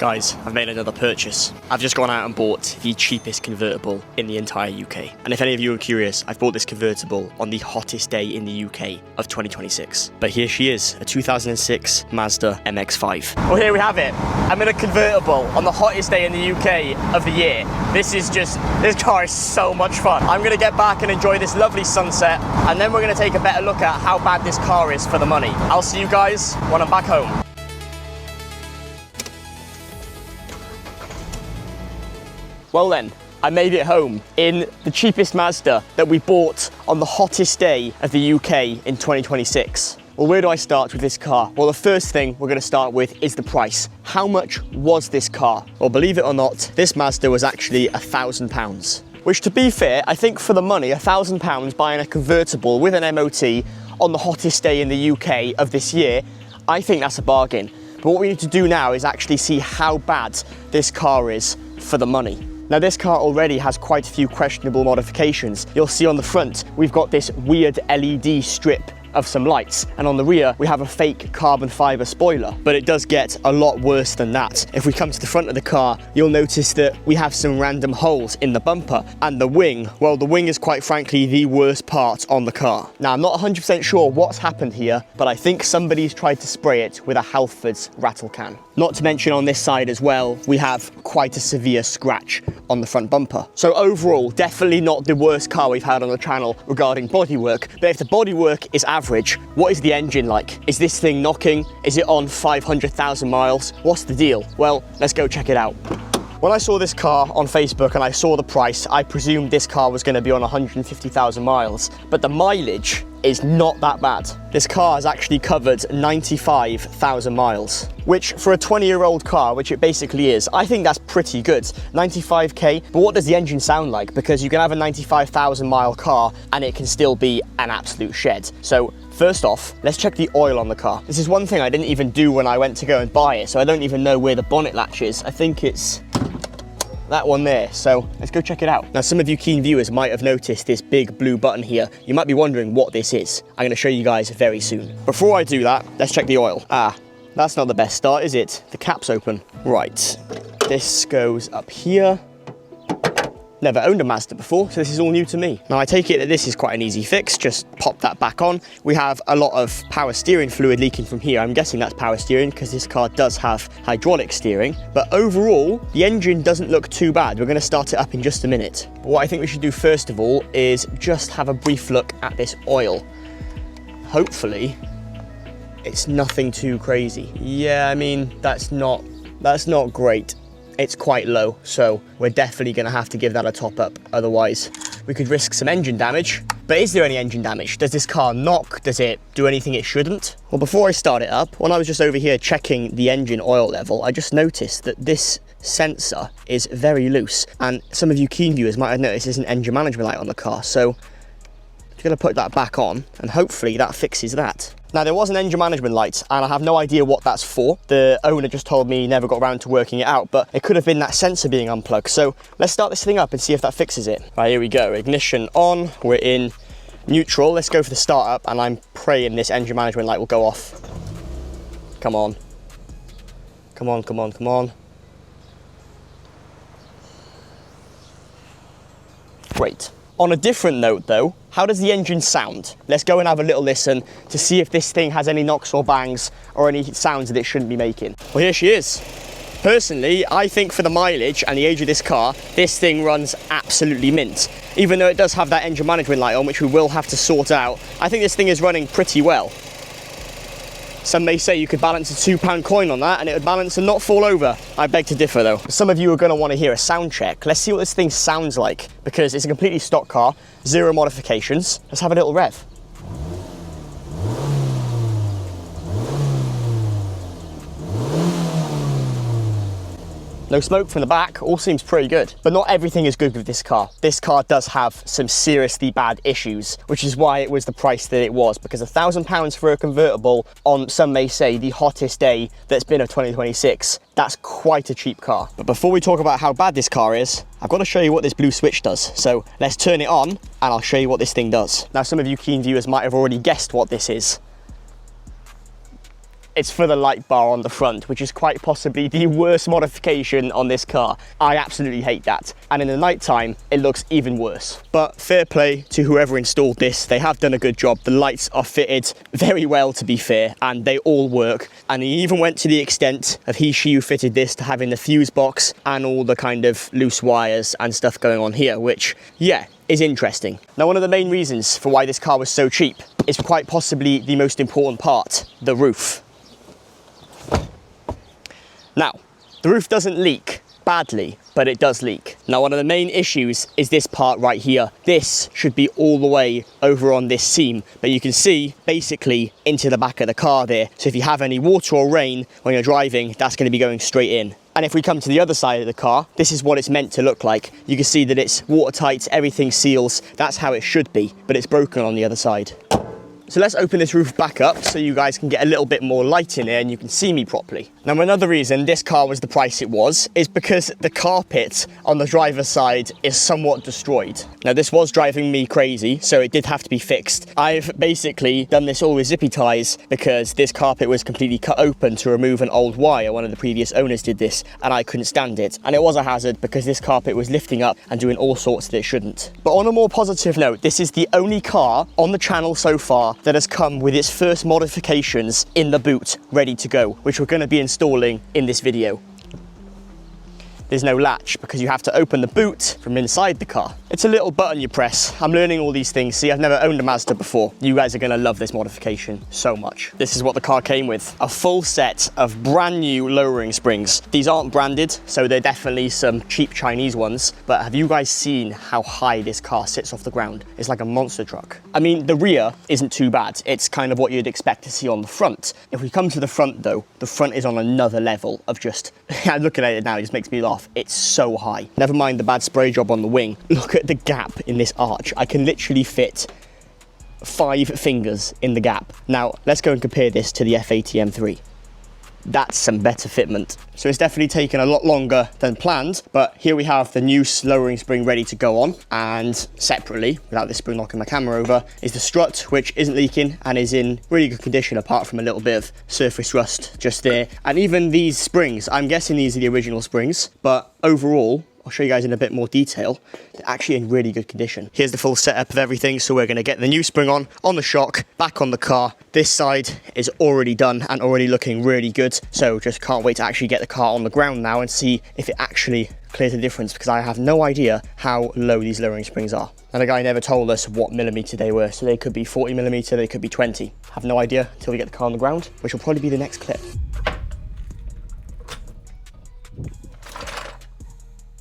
Guys, I've made another purchase. I've just gone out and bought the cheapest convertible in the entire UK. And if any of you are curious, I've bought this convertible on the hottest day in the UK of 2026. But here she is, a 2006 Mazda MX-5. Well, here we have it. I'm in a convertible on the hottest day in the UK of the year. This car is so much fun. I'm gonna get back and enjoy this lovely sunset, and then we're gonna take a better look at how bad this car is for the money. I'll see you guys when I'm back home. Well then, I made it home in the cheapest Mazda that we bought on the hottest day of the UK in 2026. Well, where do I start with this car? Well, the first thing we're going to start with is the price. How much was this car? Well, believe it or not, this Mazda was actually £1,000. Which, to be fair, I think for the money, £1,000 buying a convertible with an MOT on the hottest day in the UK of this year, I think that's a bargain. But what we need to do now is actually see how bad this car is for the money. Now, this car already has quite a few questionable modifications. You'll see on the front, we've got this weird LED strip of some lights, and on the rear we have a fake carbon fiber spoiler. But it does get a lot worse than that. If we come to the front of the car, you'll notice that we have some random holes in the bumper, and the wing, well, the wing is quite frankly the worst part on the car. Now, I'm not 100% sure what's happened here, but I think somebody's tried to spray it with a Halfords rattle can. Not to mention on this side as well, we have quite a severe scratch on the front bumper. So overall, definitely not the worst car we've had on the channel regarding bodywork. But if the bodywork is average, what is the engine like? Is this thing knocking? Is it on 500,000 miles? What's the deal? Well, let's go check it out. When I saw this car on Facebook and I saw the price, I presumed this car was going to be on 150,000 miles, but the mileage is not that bad. This car has actually covered 95,000 miles, which for a 20-year-old car, which it basically is, I think that's pretty good. 95k, but what does the engine sound like? Because you can have a 95,000 mile car and it can still be an absolute shed. So first off, let's check the oil on the car. This is one thing I didn't even do when I went to go and buy it, so I don't even know where the bonnet latch is. I think it's that one there, so let's go check it out. Now, some of you keen viewers might have noticed this big blue button here. You might be wondering what this is. I'm going to show you guys very soon. Before I do that, let's check the oil. That's not the best start, is it? The cap's open. Right, this goes up here. Never owned a Mazda before, so this is all new to me. Now, I take it that this is quite an easy fix. Just pop that back on. We have a lot of power steering fluid leaking from here. I'm guessing that's power steering because this car does have hydraulic steering. But overall, the engine doesn't look too bad. We're going to start it up in just a minute. But what I think we should do first of all is just have a brief look at this oil. Hopefully, it's nothing too crazy. Yeah, I mean, that's not great. It's quite low, so we're definitely going to have to give that a top up. Otherwise, we could risk some engine damage. But is there any engine damage? Does this car knock? Does it do anything it shouldn't? Well, before I start it up, when I was just over here checking the engine oil level, I just noticed that this sensor is very loose. And some of you keen viewers might have noticed there's an engine management light on the car. So I'm going to put that back on, and hopefully that fixes that. Now, there was an engine management light, and I have no idea what that's for. The owner just told me he never got around to working it out, but it could have been that sensor being unplugged. So let's start this thing up and see if that fixes it. Right, here we go. Ignition on. We're in neutral. Let's go for the start up, and I'm praying this engine management light will go off. Come on. Come on, come on, come on. Great. On a different note though, how does the engine sound? Let's go and have a little listen to see if this thing has any knocks or bangs or any sounds that it shouldn't be making. Well, here she is. Personally, I think for the mileage and the age of this car, this thing runs absolutely mint. Even though it does have that engine management light on, which we will have to sort out, I think this thing is running pretty well. Some may say you could balance a £2 coin on that and it would balance and not fall over. I beg to differ though. Some of you are going to want to hear a sound check. Let's see what this thing sounds like, because it's a completely stock car, 0 modifications. Let's have a little rev. No smoke from the back, all seems pretty good. But not everything is good with this car. This car does have some seriously bad issues, which is why it was the price that it was, because £1,000 for a convertible on, some may say, the hottest day that's been of 2026, that's quite a cheap car. But before we talk about how bad this car is, I've got to show you what this blue switch does. So let's turn it on and I'll show you what this thing does. Now, some of you keen viewers might have already guessed what this is. it's for the light bar on the front, which is quite possibly the worst modification on this car. I absolutely hate that. And in the nighttime, it looks even worse. But fair play to whoever installed this. They have done a good job. The lights are fitted very well, to be fair, and they all work. And he even went to the extent of he/she who fitted this to having the fuse box and all the kind of loose wires and stuff going on here, which, yeah, is interesting. Now, one of the main reasons for why this car was so cheap is quite possibly the most important part, the roof. Now, the roof doesn't leak badly, but it does leak. Now, one of the main issues is this part right here. This should be all the way over on this seam, but you can see basically into the back of the car there. So if you have any water or rain when you're driving, that's going to be going straight in. And if we come to the other side of the car, this is what it's meant to look like. You can see that it's watertight, everything seals. That's how it should be, but it's broken on the other side. So let's open this roof back up so you guys can get a little bit more light in here and you can see me properly. Now, another reason this car was the price it was is because the carpet on the driver's side is somewhat destroyed. Now, this was driving me crazy, so it did have to be fixed. I've basically done this all with zippy ties because this carpet was completely cut open to remove an old wire. One of the previous owners did this and I couldn't stand it. And it was a hazard because this carpet was lifting up and doing all sorts that it shouldn't. But on a more positive note, this is the only car on the channel so far that has come with its first modifications in the boot ready to go, which we're going to be installing in this video. There's no latch because you have to open the boot from inside the car. It's a little button you press. I'm learning all these things. See, I've never owned a Mazda before. You guys are gonna love this modification so much. This is what the car came with. A full set of brand new lowering springs. These aren't branded, so they're definitely some cheap Chinese ones. But have you guys seen how high this car sits off the ground? It's like a monster truck. I mean, the rear isn't too bad. It's kind of what you'd expect to see on the front. If we come to the front though, the front is on another level of just, looking at it now, it just makes me laugh. It's so high. Never mind the bad spray job on the wing. Look at the gap in this arch. I can literally fit 5 fingers in the gap. Now, let's go and compare this to the F80 M3. That's some better fitment. So it's definitely taken a lot longer than planned, but here we have the new lowering spring ready to go on. And separately, without this spring knocking my camera over, is the strut, which isn't leaking and is in really good condition apart from a little bit of surface rust just there. And even these springs, I'm guessing these are the original springs, but overall, I'll show you guys in a bit more detail, they're actually in really good condition. Here's the full setup of everything. So we're gonna get the new spring on the shock, back on the car. This side is already done and already looking really good. So just can't wait to actually get the car on the ground now and see if it actually clears the difference, because I have no idea how low these lowering springs are. And the guy never told us what millimeter they were. So they could be 40 millimeter, they could be 20. Have no idea until we get the car on the ground, which will probably be the next clip.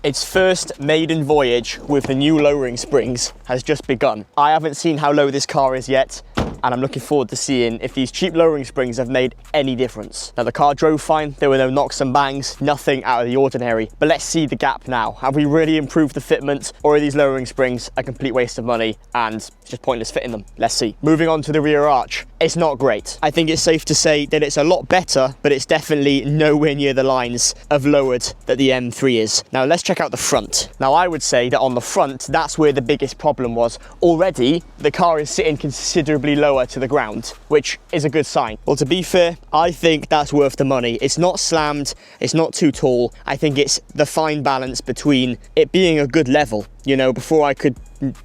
Its first maiden voyage with the new lowering springs has just begun. I haven't seen how low this car is yet, and I'm looking forward to seeing if these cheap lowering springs have made any difference. Now, the car drove fine, there were no knocks and bangs, nothing out of the ordinary, but let's see the gap now. Have we really improved the fitment, or are these lowering springs a complete waste of money and it's just pointless fitting them? Let's see. Moving on to the rear arch. It's not great. I think it's safe to say that it's a lot better, but it's definitely nowhere near the lines of lowered that the M3 is. Now, let's check out the front. Now, I would say that on the front, that's where the biggest problem was. Already, the car is sitting considerably lower to the ground, which is a good sign. Well, to be fair, I think that's worth the money. It's not slammed, it's not too tall. I think it's the fine balance between it being a good level. You know, before I could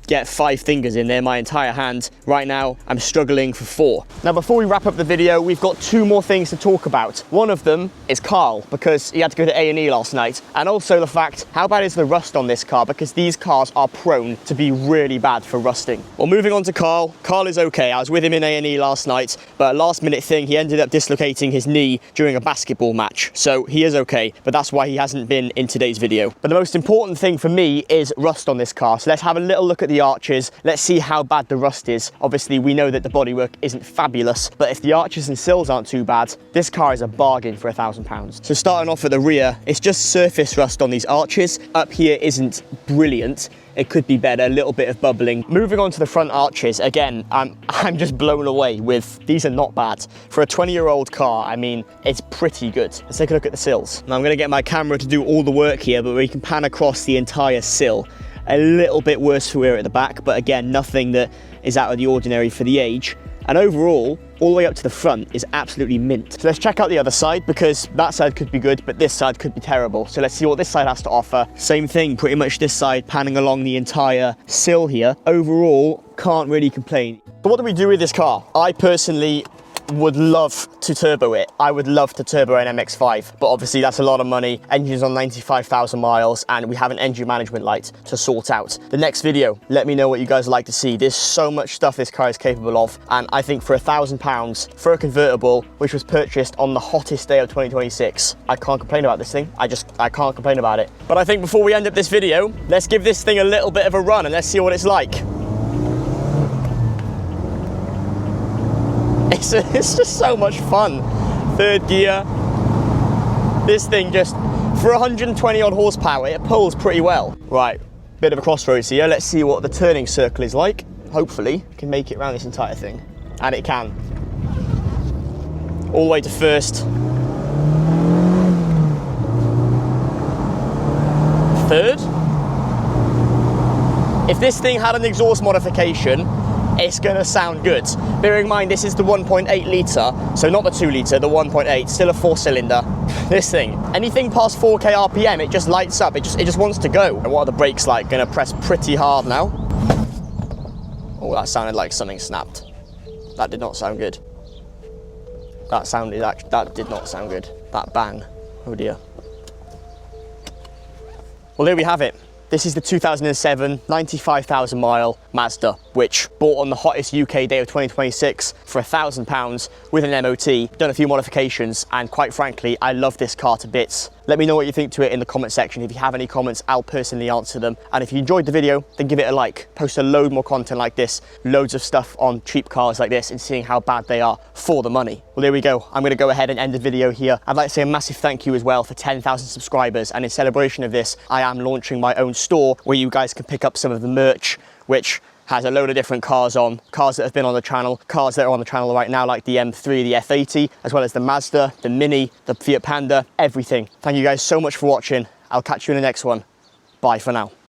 get 5 fingers in there, my entire hand. Right now, I'm struggling for 4. Now, before we wrap up the video, we've got 2 more things to talk about. One of them is Carl, because he had to go to A&E last night. And also the fact, how bad is the rust on this car? Because these cars are prone to be really bad for rusting. Well, moving on to Carl. Carl is okay. I was with him in A&E last night, but a last minute thing, he ended up dislocating his knee during a basketball match. So he is okay, but that's why he hasn't been in today's video. But the most important thing for me is rust on this car. So let's have a little look at the arches. Let's see how bad the rust is. Obviously, we know that the bodywork isn't fabulous, but if the arches and sills aren't too bad, this car is a bargain for £1,000. So starting off at the rear, it's just surface rust on these arches. Up here isn't brilliant. It could be better, a little bit of bubbling. Moving on to the front arches, again, I'm just blown away with, these are not bad. For a 20-year-old car, I mean, it's pretty good. Let's take a look at the sills. Now, I'm gonna get my camera to do all the work here, but we can pan across the entire sill. A little bit worse for wear at the back, but again, nothing that is out of the ordinary for the age. And overall, all the way up to the front is absolutely mint. So let's check out the other side, because that side could be good, but this side could be terrible. So let's see what this side has to offer. Same thing, pretty much this side, panning along the entire sill here. Overall, can't really complain. But what do we do with this car? I personally would love to turbo it. I would love to turbo an MX-5, but obviously that's a lot of money. Engine's on 95,000 miles, and we have an engine management light to sort out. The next video, let me know what you guys would like to see. There's so much stuff this car is capable of, and I think for £1,000 for a convertible, which was purchased on the hottest day of 2026, I can't complain about this thing. I can't complain about it. But I think before we end up this video, let's give this thing a little bit of a run and let's see what it's like. It's just so much fun. Third gear. This thing just, for 120 odd horsepower, it pulls pretty well. Right, bit of a crossroads here. Let's see what the turning circle is like. Hopefully, it can make it around this entire thing. And it can. All the way to first. Third. If this thing had an exhaust modification, it's gonna sound good. Bearing in mind this is the 1.8 litre, so not the 2 litre, the 1.8, still a 4-cylinder. This thing, anything past 4k RPM, it just lights up, it just wants to go. And what are the brakes like? Gonna press pretty hard now. Oh, that sounded like something snapped. That did not sound good. That did not sound good. That bang, oh dear. Well, there we have it. This is the 2007 95,000 mile Mazda, which bought on the hottest UK day of 2026 for £1,000 with an MOT, done a few modifications, and quite frankly, I love this car to bits. Let me know what you think to it in the comment section. If you have any comments, I'll personally answer them. And if you enjoyed the video, then give it a like. Post a load more content like this, loads of stuff on cheap cars like this and seeing how bad they are for the money. Well, there we go. I'm gonna go ahead and end the video here. I'd like to say a massive thank you as well for 10,000 subscribers. And in celebration of this, I am launching my own store where you guys can pick up some of the merch, which has a load of different cars on, cars that have been on the channel, cars that are on the channel right now, like the M3, the F80, as well as the Mazda, the Mini, the Fiat Panda, everything. Thank you guys so much for watching. I'll catch you in the next one. Bye for now.